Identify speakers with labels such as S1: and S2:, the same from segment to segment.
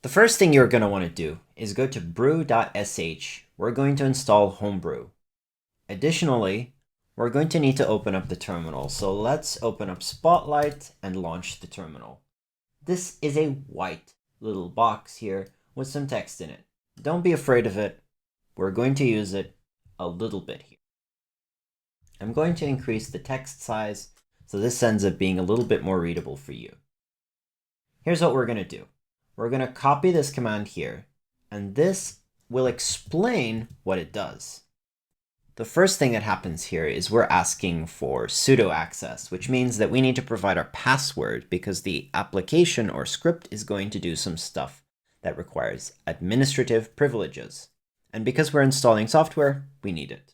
S1: The first thing you're going to want to do is go to brew.sh. We're going to install Homebrew. Additionally, we're going to need to open up the terminal. So let's open up Spotlight and launch the terminal. This is a white little box here with some text in it. Don't be afraid of it. We're going to use it a little bit here. I'm going to increase the text size so this ends up being a little bit more readable for you. Here's what we're going to do. We're going to copy this command here, and this will explain what it does. The first thing that happens here is we're asking for sudo access, which means that we need to provide our password because the application or script is going to do some stuff that requires administrative privileges. And because we're installing software, we need it.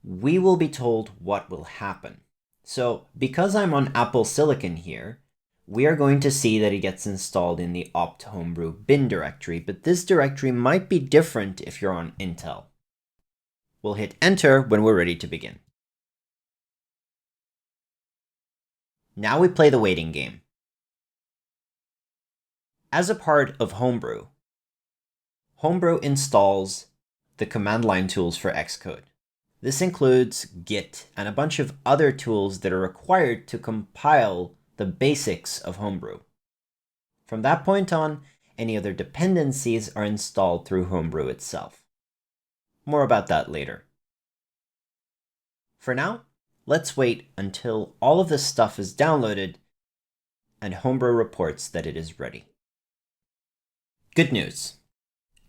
S1: We will be told what will happen. So because I'm on Apple Silicon here, we are going to see that it gets installed in the opt homebrew bin directory, but this directory might be different if you're on Intel. We'll hit enter when we're ready to begin. Now we play the waiting game. As a part of Homebrew, Homebrew installs the command line tools for Xcode. This includes Git and a bunch of other tools that are required to compile the basics of Homebrew. From that point on, any other dependencies are installed through Homebrew itself. More about that later. For now, let's wait until all of this stuff is downloaded and Homebrew reports that it is ready. Good news.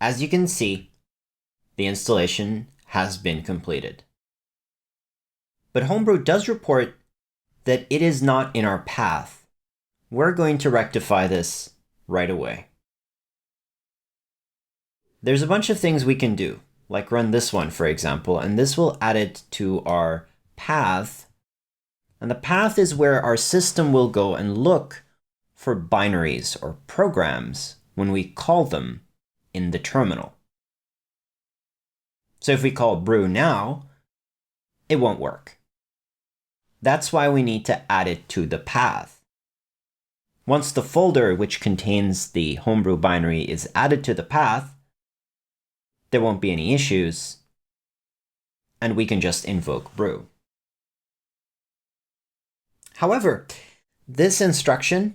S1: As you can see, the installation has been completed. But Homebrew does report that it is not in our path. We're going to rectify this right away. There's a bunch of things we can do, like run this one, for example, and this will add it to our path. And the path is where our system will go and look for binaries or programs when we call them in the terminal. So if we call brew now, it won't work. That's why we need to add it to the path. Once the folder which contains the Homebrew binary is added to the path, there won't be any issues, and we can just invoke brew. However, this instruction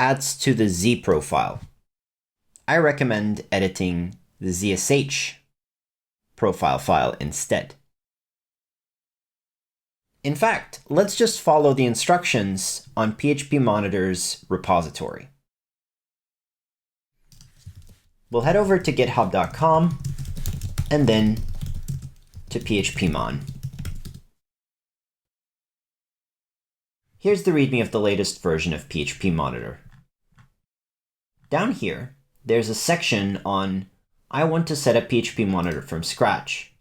S1: adds to the Z profile. I recommend editing the ZSH profile file instead. In fact, let's just follow the instructions on PHP Monitor's repository. We'll head over to github.com and then to phpmon. Here's the README of the latest version of PHP Monitor. Down here, there's a section on I want to set up PHP Monitor from scratch.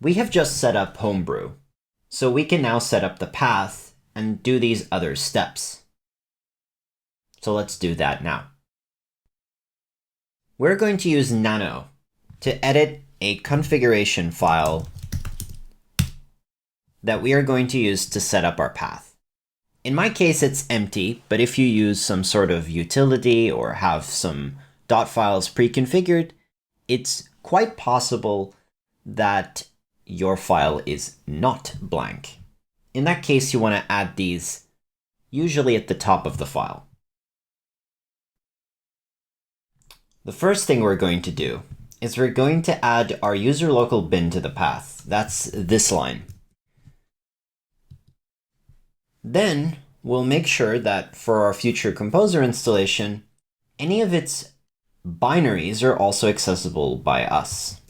S1: We have just set up Homebrew, so we can now set up the path and do these other steps. So let's do that now. We're going to use nano to edit a configuration file that we are going to use to set up our path. In my case, it's empty, but if you use some sort of utility or have some dot files pre-configured, it's quite possible that your file is not blank. In that case, you want to add these usually at the top of the file. The first thing we're going to do is we're going to add our user local bin to the path. That's this line. Then we'll make sure that for our future Composer installation, any of its binaries are also accessible by us.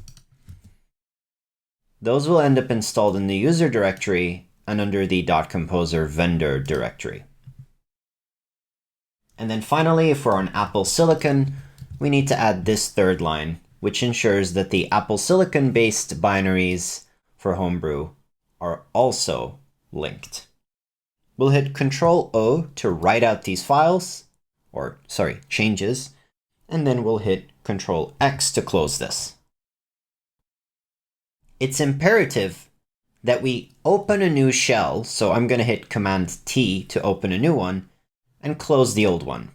S1: Those will end up installed in the user directory and under the .composer vendor directory. And then finally, if we're on Apple Silicon, we need to add this third line, which ensures that the Apple Silicon-based binaries for Homebrew are also linked. We'll hit Ctrl-O to write out these files, changes, and then we'll hit Ctrl-X to close this. It's imperative that we open a new shell, so I'm going to hit Command-T to open a new one, and close the old one.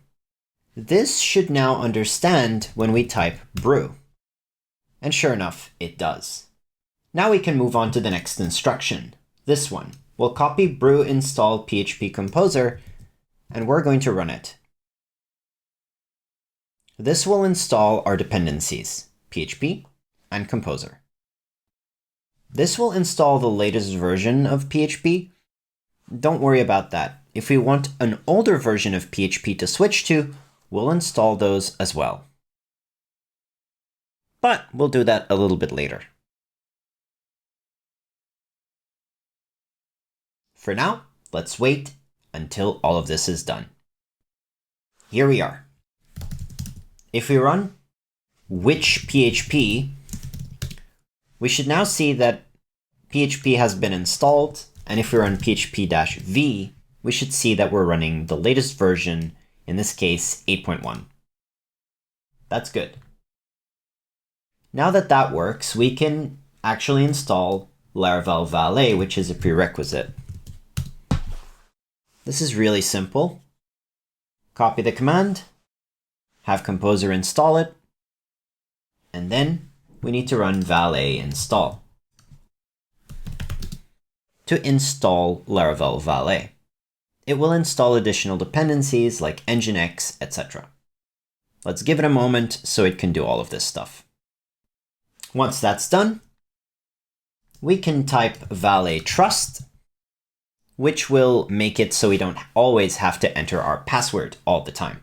S1: This should now understand when we type brew. And sure enough, it does. Now we can move on to the next instruction, this one. We'll copy brew install PHP Composer, and we're going to run it. This will install our dependencies, PHP and Composer. This will install the latest version of PHP. Don't worry about that. If we want an older version of PHP to switch to, we'll install those as well. But we'll do that a little bit later. For now, let's wait until all of this is done. Here we are. If we run which PHP, we should now see that PHP has been installed, and if we run php-v, we should see that we're running the latest version, in this case 8.1. That's good. Now that that works, we can actually install Laravel Valet, which is a prerequisite. This is really simple. Copy the command, have Composer install it, and then we need to run valet install to install Laravel Valet. It will install additional dependencies like Nginx, etc. Let's give it a moment so it can do all of this stuff. Once that's done, we can type valet trust, which will make it so we don't always have to enter our password all the time.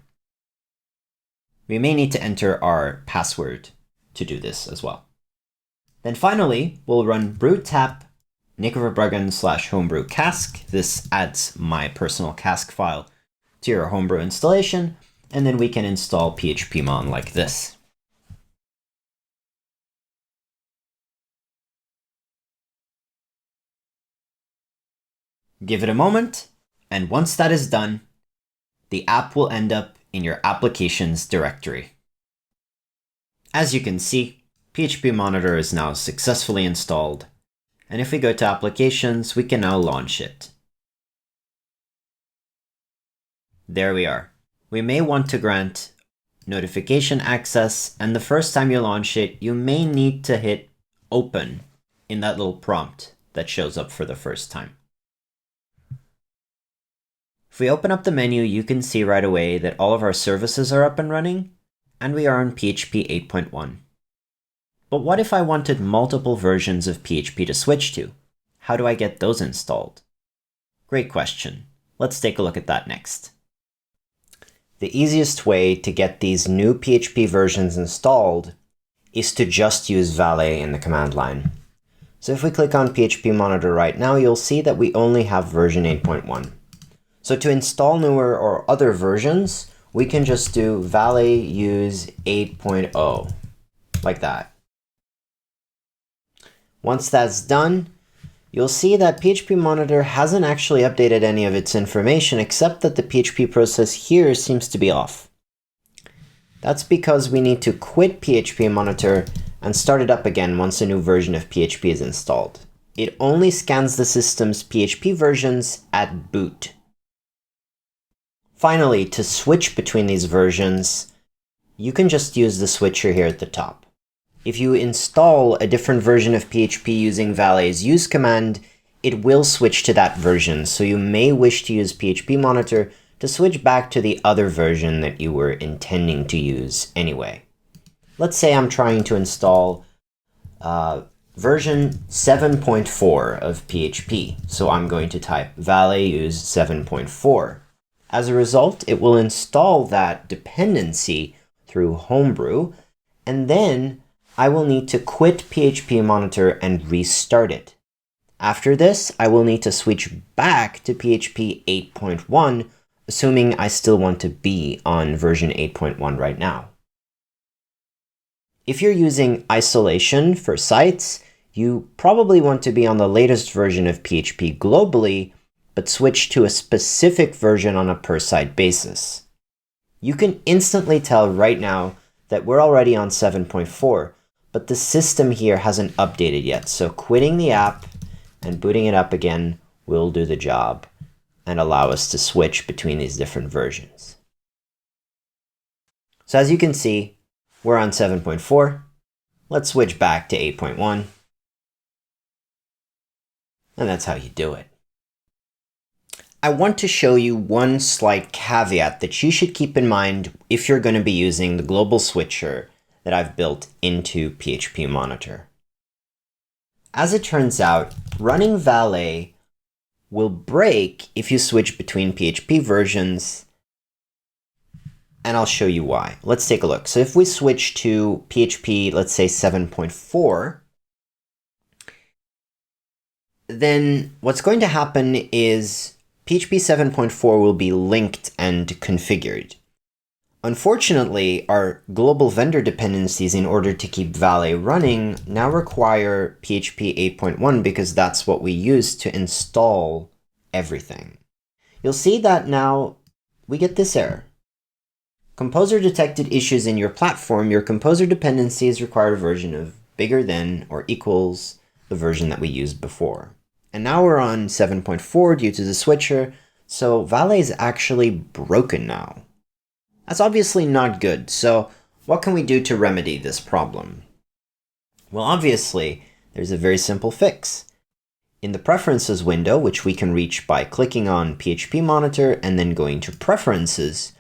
S1: We may need to enter our password to do this as well. Then finally, we'll run brew tap /homebrew cask. This adds my personal cask file to your Homebrew installation, and then we can install PHP Mon like this. Give it a moment, and once that is done, the app will end up in your applications directory. As you can see, PHP Monitor is now successfully installed, and if we go to applications, we can now launch it. There we are. We may want to grant notification access, and the first time you launch it, you may need to hit open in that little prompt that shows up for the first time. If we open up the menu, you can see right away that all of our services are up and running, and we are on PHP 8.1. But what if I wanted multiple versions of PHP to switch to? How do I get those installed? Great question. Let's take a look at that next. The easiest way to get these new PHP versions installed is to just use valet in the command line. So if we click on PHP Monitor right now, you'll see that we only have version 8.1. So to install newer or other versions, we can just do valet use 8.0, like that. Once that's done, you'll see that PHP Monitor hasn't actually updated any of its information, except that the PHP process here seems to be off. That's because we need to quit PHP Monitor and start it up again once a new version of PHP is installed. It only scans the system's PHP versions at boot. Finally, to switch between these versions, you can just use the switcher here at the top. If you install a different version of PHP using valet's use command, it will switch to that version, so you may wish to use PHP Monitor to switch back to the other version that you were intending to use anyway. Let's say I'm trying to install version 7.4 of PHP, so I'm going to type valet use 7.4. As a result, it will install that dependency through Homebrew, and then I will need to quit PHP Monitor and restart it. After this, I will need to switch back to PHP 8.1, assuming I still want to be on version 8.1 right now. If you're using isolation for sites, you probably want to be on the latest version of PHP globally, but switch to a specific version on a per-site basis. You can instantly tell right now that we're already on 7.4, but the system here hasn't updated yet, so quitting the app and booting it up again will do the job and allow us to switch between these different versions. So as you can see, we're on 7.4. Let's switch back to 8.1. And that's how you do it. I want to show you one slight caveat that you should keep in mind if you're going to be using the global switcher that I've built into PHP Monitor. As it turns out, running Valet will break if you switch between PHP versions, and I'll show you why. Let's take a look. So if we switch to PHP, let's say 7.4, then what's going to happen is PHP 7.4 will be linked and configured. Unfortunately, our global vendor dependencies in order to keep Valet running now require PHP 8.1 because that's what we use to install everything. You'll see that now we get this error. Composer detected issues in your platform. Your Composer dependencies require a version of bigger than or equals the version that we used before. And now we're on 7.4 due to the switcher, so Valet is actually broken now. That's obviously not good, so what can we do to remedy this problem? Well, obviously, there's a very simple fix. In the Preferences window, which we can reach by clicking on PHP Monitor and then going to Preferences,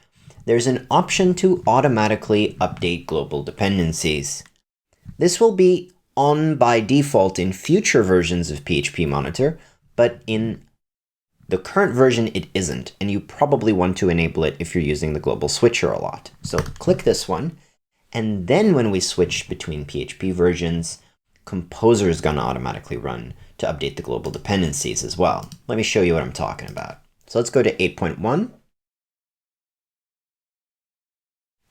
S1: there's an option to automatically update global dependencies. This will be on by default in future versions of PHP Monitor, but in the current version it isn't, and you probably want to enable it if you're using the global switcher a lot. So click this one, and then when we switch between PHP versions, Composer is going to automatically run to update the global dependencies as well. Let me show you what I'm talking about. So let's go to 8.1.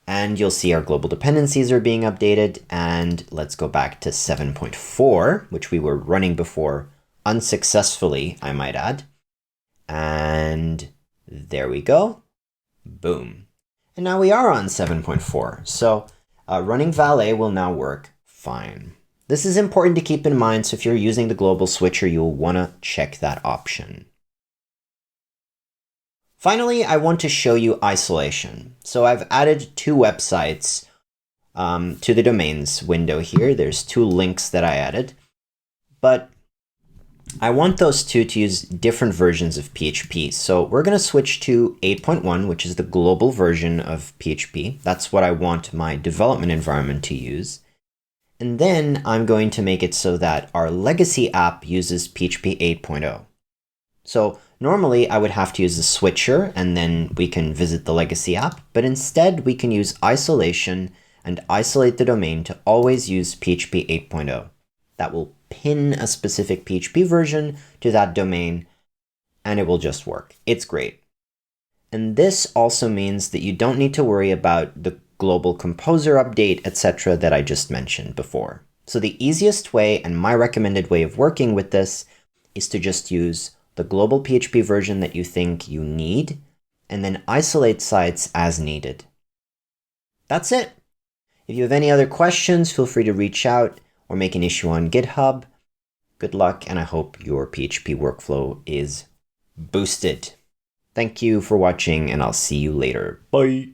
S1: And you'll see our global dependencies are being updated. And let's go back to 7.4, which we were running before unsuccessfully, I might add. And there we go. Boom. And now we are on 7.4. So running Valet will now work fine. This is important to keep in mind. So if you're using the global switcher, you'll want to check that option. Finally, I want to show you isolation. So I've added two websites to the domains window here. There's two links that I added, but I want those two to use different versions of PHP. So we're going to switch to 8.1, which is the global version of PHP. That's what I want my development environment to use. And then I'm going to make it so that our legacy app uses PHP 8.0. So normally I would have to use the switcher and then we can visit the legacy app, but instead we can use isolation and isolate the domain to always use PHP 8.0. That will pin a specific PHP version to that domain and it will just work. It's great. And this also means that you don't need to worry about the global composer update, etc. that I just mentioned before. So the easiest way and my recommended way of working with this is to just use the global PHP version that you think you need, and then isolate sites as needed. That's it. If you have any other questions, feel free to reach out or make an issue on GitHub. Good luck, and I hope your PHP workflow is boosted. Thank you for watching, and I'll see you later. Bye.